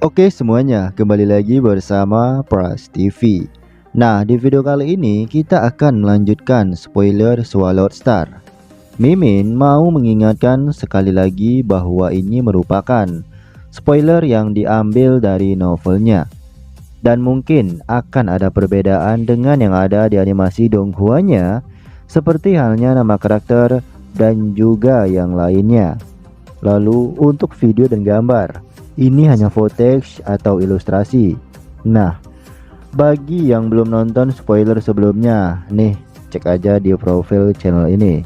Oke semuanya, kembali lagi bersama Pras TV. Nah, di video kali ini kita akan melanjutkan spoiler Swallowed Star. Mimin mau mengingatkan sekali lagi bahwa ini merupakan spoiler yang diambil dari novelnya. Dan mungkin akan ada perbedaan dengan yang ada di animasi Donghuanya, seperti halnya nama karakter dan juga yang lainnya. Lalu untuk video dan gambar, ini hanya footage atau ilustrasi. Nah, bagi yang belum nonton spoiler sebelumnya, nih cek aja di profil channel ini.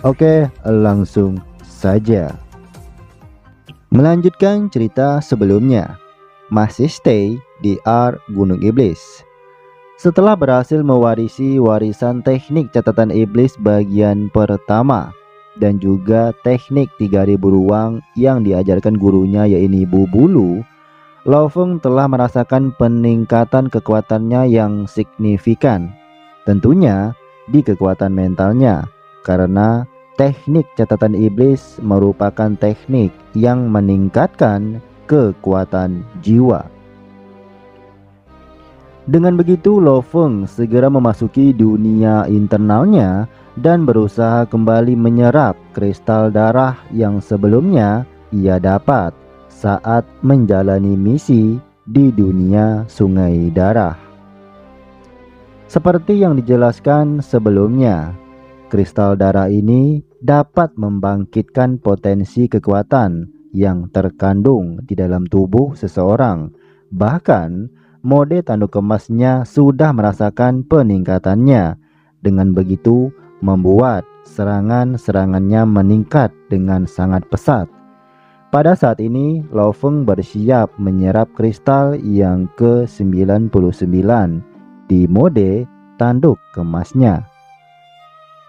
Oke, langsung saja. Melanjutkan cerita sebelumnya, masih stay di Gunung Iblis. Setelah berhasil mewarisi warisan teknik catatan iblis bagian pertama dan juga teknik 3000 ruang yang diajarkan gurunya yaitu Bu Bulu, Lo Feng telah merasakan peningkatan kekuatannya yang signifikan. Tentunya di kekuatan mentalnya, karena teknik catatan iblis merupakan teknik yang meningkatkan kekuatan jiwa. Dengan begitu, Lo Feng segera memasuki dunia internalnya dan berusaha kembali menyerap kristal darah yang sebelumnya ia dapat saat menjalani misi di dunia Sungai Darah. Seperti yang dijelaskan sebelumnya, kristal darah ini dapat membangkitkan potensi kekuatan yang terkandung di dalam tubuh seseorang. Bahkan mode tanduk emasnya sudah merasakan peningkatannya. Dengan begitu membuat serangan-serangannya meningkat dengan sangat pesat. Pada saat ini Lo Feng bersiap menyerap kristal yang ke-99 di mode tanduk emasnya.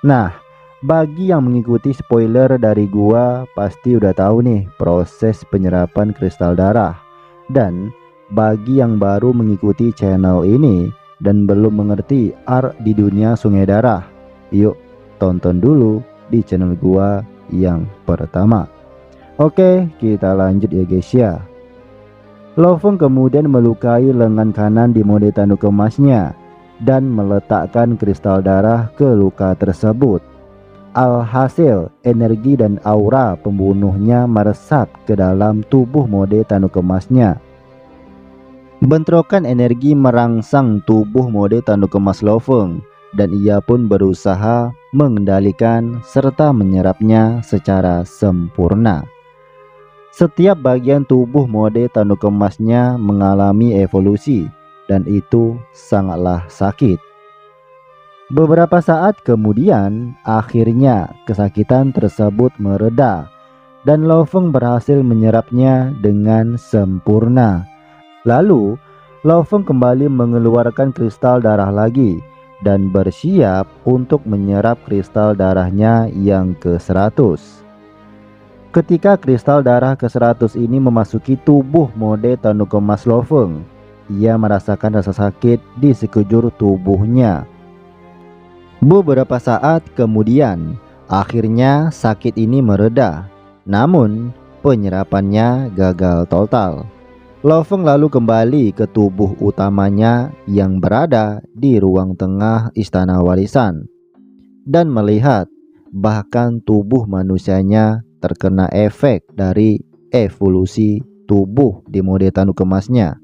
Nah, bagi yang mengikuti spoiler dari gua pasti udah tahu nih proses penyerapan kristal darah. Dan bagi yang baru mengikuti channel ini dan belum mengerti art di dunia Sungai Darah, yuk tonton dulu di channel gua yang pertama. Oke, kita lanjut ya guys ya. Lo Feng kemudian melukai lengan kanan di mode tanduk emasnya dan meletakkan kristal darah ke luka tersebut. Alhasil, energi dan aura pembunuhnya meresap ke dalam tubuh mode tanduk emasnya. Bentrokan energi merangsang tubuh mode tanduk emas Lo Feng dan ia pun berusaha mengendalikan serta menyerapnya secara sempurna. Setiap bagian tubuh mode tanduk emasnya mengalami evolusi dan itu sangatlah sakit. Beberapa saat kemudian, akhirnya kesakitan tersebut mereda dan Lo Feng berhasil menyerapnya dengan sempurna. Lalu, Lo Feng kembali mengeluarkan kristal darah lagi dan bersiap untuk menyerap kristal darahnya yang ke-100. Ketika kristal darah ke-100 ini memasuki tubuh mode tanduk emas Lo Feng, ia merasakan rasa sakit di sekujur tubuhnya. Beberapa saat kemudian, akhirnya sakit ini mereda, namun penyerapannya gagal total. Lo Feng lalu kembali ke tubuh utamanya yang berada di ruang tengah istana warisan dan melihat bahkan tubuh manusianya terkena efek dari evolusi tubuh di mode tanduk emasnya.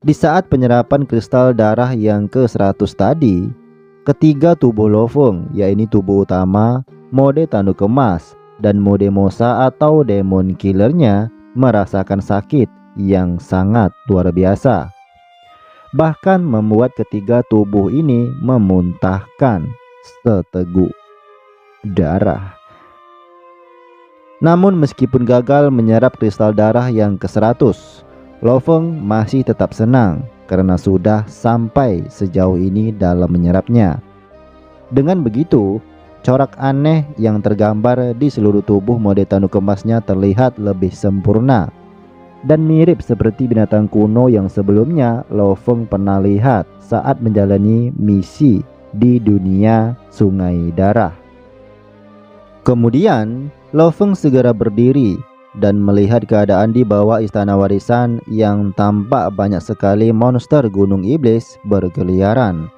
Di saat penyerapan kristal darah yang ke-100 tadi, ketiga tubuh Lo Feng, yaitu tubuh utama, mode tanduk emas, dan mode Mosa atau Demon Killernya merasakan sakit yang sangat luar biasa. Bahkan membuat ketiga tubuh ini memuntahkan seteguk darah. Namun meskipun gagal menyerap kristal darah yang ke-100, Lo Feng masih tetap senang karena sudah sampai sejauh ini dalam menyerapnya. Dengan begitu, corak aneh yang tergambar di seluruh tubuh mode tanduk emasnya terlihat lebih sempurna dan mirip seperti binatang kuno yang sebelumnya Lo Feng pernah lihat saat menjalani misi di dunia Sungai Darah. Kemudian Lo Feng segera berdiri dan melihat keadaan di bawah istana warisan yang tampak banyak sekali monster gunung iblis berkeliaran.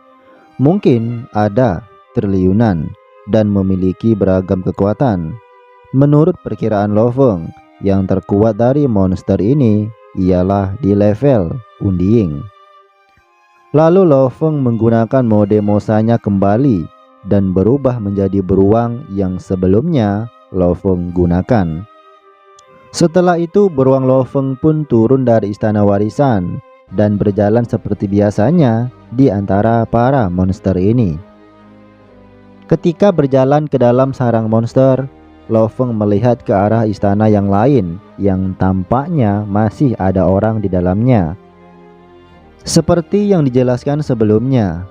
Mungkin ada triliunan dan memiliki beragam kekuatan. Menurut perkiraan Lo Feng, yang terkuat dari monster ini ialah di level Unding. Lalu Lo Feng menggunakan mode mosanya kembali dan berubah menjadi beruang yang sebelumnya Lo Feng gunakan. Setelah itu beruang Lo Feng pun turun dari istana warisan dan berjalan seperti biasanya di antara para monster ini. Ketika berjalan ke dalam sarang monster, Lo Feng melihat ke arah istana yang lain yang tampaknya masih ada orang di dalamnya. Seperti yang dijelaskan sebelumnya,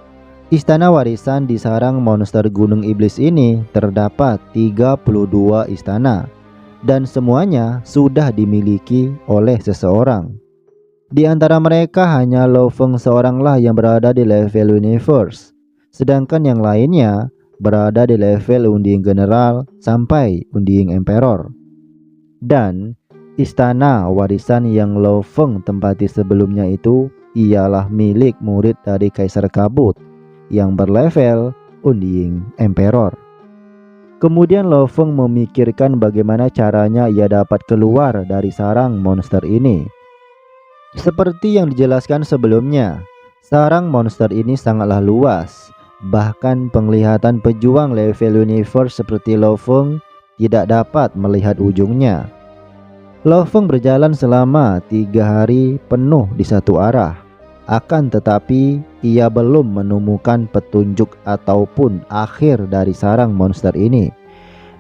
istana warisan di sarang monster gunung iblis ini terdapat 32 istana dan semuanya sudah dimiliki oleh seseorang. Di antara mereka hanya Lo Feng seoranglah yang berada di level universe, sedangkan yang lainnya berada di level unding general sampai unding emperor. Dan istana warisan yang Lo Feng tempati sebelumnya itu ialah milik murid dari Kaisar Kabut yang berlevel unding emperor. Kemudian Lo Feng memikirkan bagaimana caranya ia dapat keluar dari sarang monster ini. Seperti yang dijelaskan sebelumnya, sarang monster ini sangatlah luas. Bahkan penglihatan pejuang level universe seperti Lo Feng tidak dapat melihat ujungnya. Lo Feng berjalan selama 3 hari penuh di satu arah. Akan tetapi ia belum menemukan petunjuk ataupun akhir dari sarang monster ini.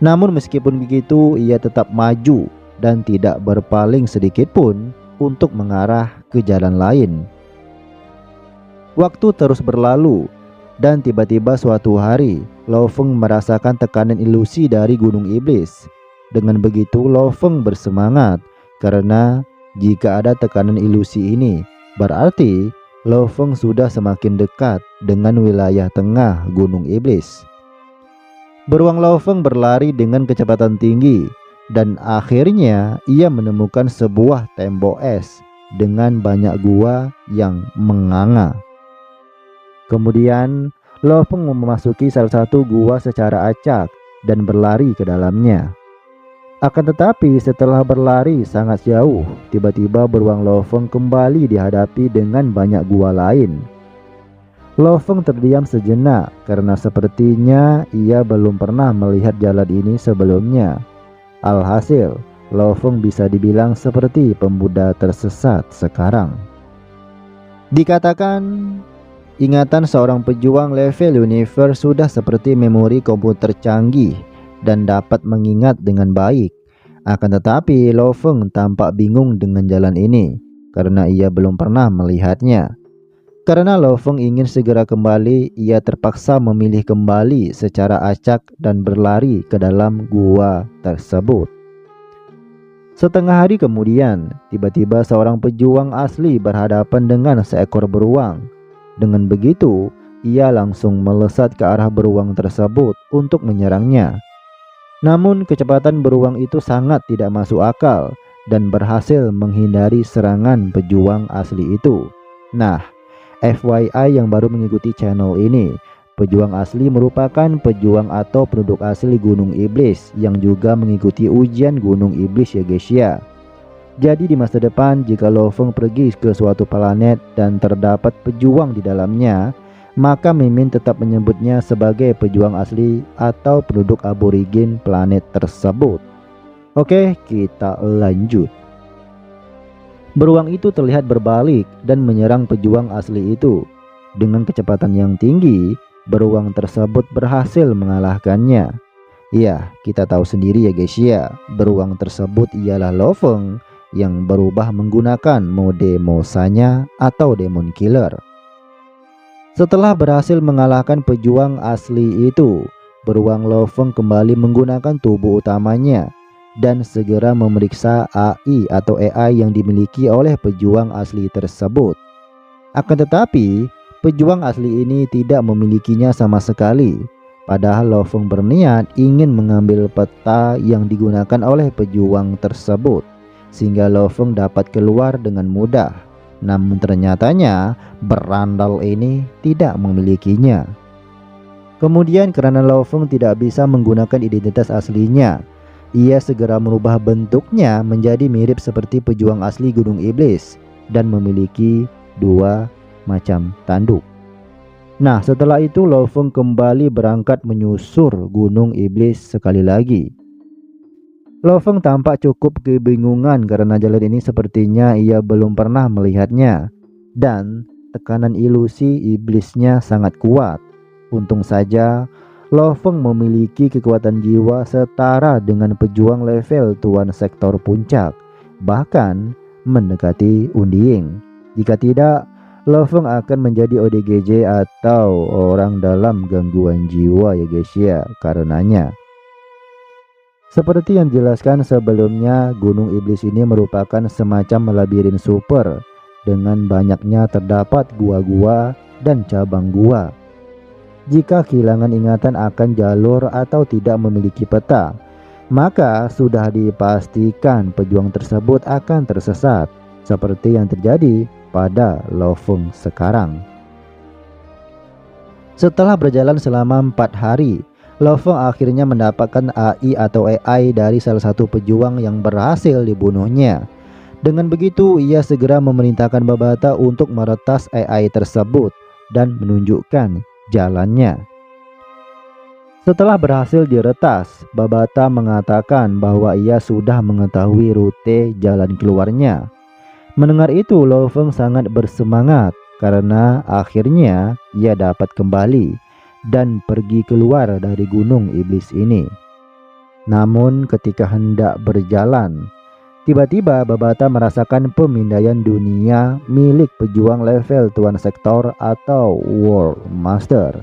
Namun meskipun begitu, ia tetap maju dan tidak berpaling sedikit pun untuk mengarah ke jalan lain. Waktu terus berlalu dan tiba-tiba suatu hari Lo Feng merasakan tekanan ilusi dari gunung iblis. Dengan begitu Lo Feng bersemangat karena jika ada tekanan ilusi ini, berarti Lo Feng sudah semakin dekat dengan wilayah tengah gunung iblis. Beruang Lo Feng berlari dengan kecepatan tinggi dan akhirnya ia menemukan sebuah tembok es dengan banyak gua yang menganga. Kemudian Lo Feng memasuki salah satu gua secara acak dan berlari ke dalamnya. Akan tetapi setelah berlari sangat jauh, tiba-tiba beruang Lo Feng kembali dihadapi dengan banyak gua lain. Lo Feng terdiam sejenak karena sepertinya ia belum pernah melihat jalan ini sebelumnya. Alhasil, Lo Feng bisa dibilang seperti pemuda tersesat sekarang. Dikatakan, ingatan seorang pejuang level universe sudah seperti memori komputer canggih dan dapat mengingat dengan baik. Akan tetapi Lo Feng tampak bingung dengan jalan ini karena ia belum pernah melihatnya. Karena Lo Feng ingin segera kembali, ia terpaksa memilih kembali secara acak dan berlari ke dalam gua tersebut. Setengah hari kemudian, tiba-tiba seorang pejuang asli berhadapan dengan seekor beruang. Dengan begitu, ia langsung melesat ke arah beruang tersebut untuk menyerangnya. Namun kecepatan beruang itu sangat tidak masuk akal dan berhasil menghindari serangan pejuang asli itu. Nah, FYI yang baru mengikuti channel ini, pejuang asli merupakan pejuang atau penduduk asli Gunung Iblis yang juga mengikuti ujian Gunung Iblis ya guys ya. Jadi di masa depan jika Lo Feng pergi ke suatu planet dan terdapat pejuang di dalamnya, maka Mimin tetap menyebutnya sebagai pejuang asli atau penduduk aborigin planet tersebut. Oke, kita lanjut. Beruang itu terlihat berbalik dan menyerang pejuang asli itu. Dengan kecepatan yang tinggi, beruang tersebut berhasil mengalahkannya. Ya, kita tahu sendiri ya guys ya, beruang tersebut ialah Lo Feng yang berubah menggunakan mode mosanya atau Demon Killer. Setelah berhasil mengalahkan pejuang asli itu, beruang Lo Feng kembali menggunakan tubuh utamanya dan segera memeriksa AI atau AI yang dimiliki oleh pejuang asli tersebut. Akan tetapi, pejuang asli ini tidak memilikinya sama sekali. Padahal Lo Feng berniat ingin mengambil peta yang digunakan oleh pejuang tersebut, sehingga Lo Feng dapat keluar dengan mudah. Namun ternyatanya berandal ini tidak memilikinya. Kemudian karena Lo Feng tidak bisa menggunakan identitas aslinya, ia segera merubah bentuknya menjadi mirip seperti pejuang asli Gunung Iblis dan memiliki dua macam tanduk. Nah, setelah itu Lo Feng kembali berangkat menyusur Gunung Iblis sekali lagi. Lo Feng tampak cukup kebingungan karena jalan ini sepertinya ia belum pernah melihatnya, dan tekanan ilusi iblisnya sangat kuat. Untung saja Lo Feng memiliki kekuatan jiwa setara dengan pejuang level Tuan Sektor Puncak, bahkan mendekati Unding. Jika tidak, Lo Feng akan menjadi ODGJ atau orang dalam gangguan jiwa ya guys ya. Karenanya, seperti yang dijelaskan sebelumnya, Gunung Iblis ini merupakan semacam labirin super dengan banyaknya terdapat gua-gua dan cabang gua. Jika kehilangan ingatan akan jalur atau tidak memiliki peta, maka sudah dipastikan pejuang tersebut akan tersesat, seperti yang terjadi pada Lo Feng sekarang. Setelah berjalan selama 4 hari, Lo Feng akhirnya mendapatkan AI atau AI dari salah satu pejuang yang berhasil dibunuhnya. Dengan begitu, ia segera memerintahkan Babata untuk meretas AI tersebut dan menunjukkan jalannya. Setelah berhasil diretas, Babata mengatakan bahwa ia sudah mengetahui rute jalan keluarnya. Mendengar itu, Lo Feng sangat bersemangat karena akhirnya ia dapat kembali dan pergi keluar dari Gunung Iblis ini. Namun ketika hendak berjalan, tiba-tiba Babata merasakan pemindaian dunia milik pejuang level Tuan Sektor atau World Master.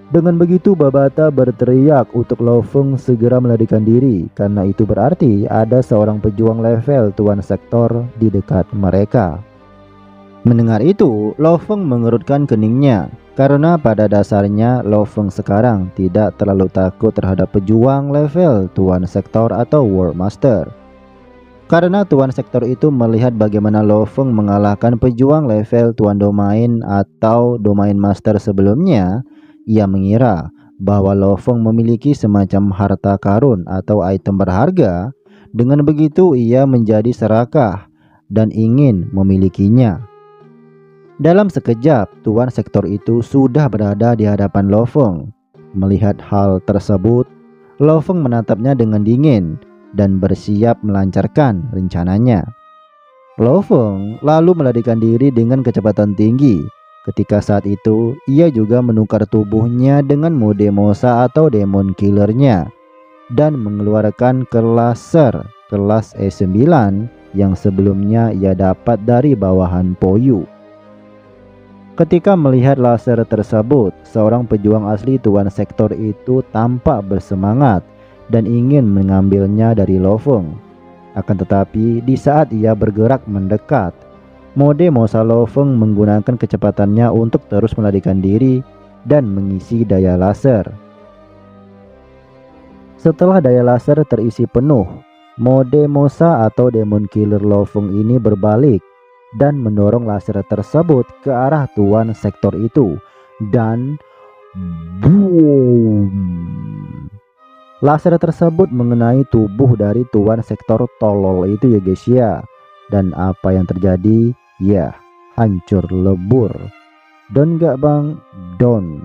Dengan begitu Babata berteriak untuk Lo Feng segera melarikan diri, karena itu berarti ada seorang pejuang level Tuan Sektor di dekat mereka. Mendengar itu, Lo Feng mengerutkan keningnya, karena pada dasarnya Lo Feng sekarang tidak terlalu takut terhadap pejuang level Tuan Sektor atau World Master. Karena Tuan Sektor itu melihat bagaimana Lo Feng mengalahkan pejuang level Tuan Domain atau Domain Master sebelumnya, ia mengira bahwa Lo Feng memiliki semacam harta karun atau item berharga. Dengan begitu ia menjadi serakah dan ingin memilikinya. Dalam sekejap, Tuan Sektor itu sudah berada di hadapan Lo Feng. Melihat hal tersebut, Lo Feng menatapnya dengan dingin dan bersiap melancarkan rencananya. Lo Feng lalu melarikan diri dengan kecepatan tinggi. Ketika saat itu, ia juga menukar tubuhnya dengan mode Mosa atau Demon Killernya dan mengeluarkan laser kelas E9 yang sebelumnya ia dapat dari bawahan Poyu. Ketika melihat laser tersebut, seorang pejuang asli Tuan Sektor itu tampak bersemangat dan ingin mengambilnya dari Lo Feng. Akan tetapi di saat ia bergerak mendekat, mode Mosa Lo Feng menggunakan kecepatannya untuk terus melarikan diri dan mengisi daya laser. Setelah daya laser terisi penuh, mode Mosa atau Demon Killer Lo Feng ini berbalik dan mendorong laser tersebut ke arah Tuan Sektor itu, dan boom! Laser tersebut mengenai tubuh dari Tuan Sektor tolol itu ya guys ya. Dan apa yang terjadi? Ya, hancur lebur. Don gak bang? Don.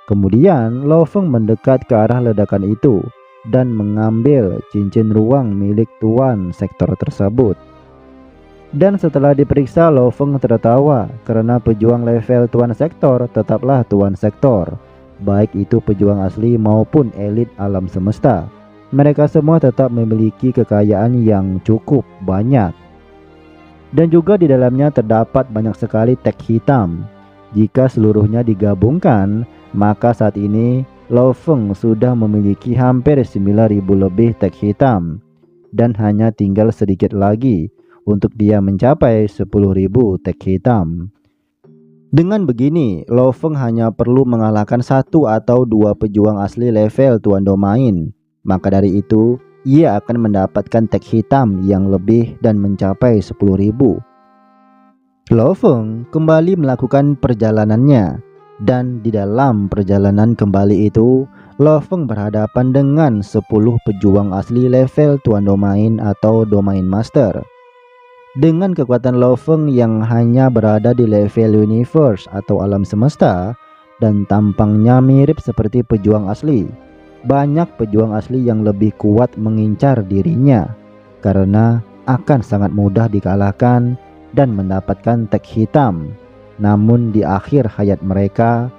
Kemudian Lo Feng mendekat ke arah ledakan itu dan mengambil cincin ruang milik Tuan Sektor tersebut. Dan setelah diperiksa, Lo Feng tertawa karena pejuang level Tuan Sektor tetaplah Tuan Sektor, baik itu pejuang asli maupun elit alam semesta. Mereka semua tetap memiliki kekayaan yang cukup banyak. Dan juga di dalamnya terdapat banyak sekali tag hitam. Jika seluruhnya digabungkan, maka saat ini Lo Feng sudah memiliki hampir 9.000 lebih tag hitam. Dan hanya tinggal sedikit lagi untuk dia mencapai 10.000 tag hitam. Dengan begini, Lo Feng hanya perlu mengalahkan satu atau dua pejuang asli level tuan domain. Maka dari itu, ia akan mendapatkan tag hitam yang lebih dan mencapai 10.000. Lo Feng kembali melakukan perjalanannya, dan di dalam perjalanan kembali itu, Lo Feng berhadapan dengan 10 pejuang asli level tuan domain atau domain master. Dengan kekuatan Lo Feng yang hanya berada di level universe atau alam semesta dan tampangnya mirip seperti pejuang asli, banyak pejuang asli yang lebih kuat mengincar dirinya karena akan sangat mudah dikalahkan dan mendapatkan tag hitam. Namun di akhir hayat mereka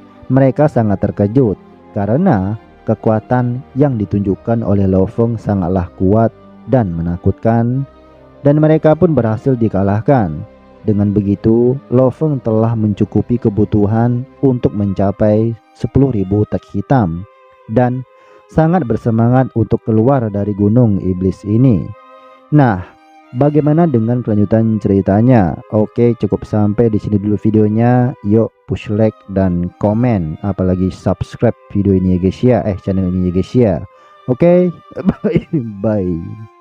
sangat terkejut karena kekuatan yang ditunjukkan oleh Lo Feng sangatlah kuat dan menakutkan, dan mereka pun berhasil dikalahkan. Dengan begitu, Lo Feng telah mencukupi kebutuhan untuk mencapai 10.000 tag hitam dan sangat bersemangat untuk keluar dari gunung iblis ini. Nah, bagaimana dengan kelanjutan ceritanya? Oke, cukup sampai di sini dulu videonya. Yuk push like dan komen, apalagi subscribe video ini ya guys ya, channel ini ya guys ya. Oke, bye bye.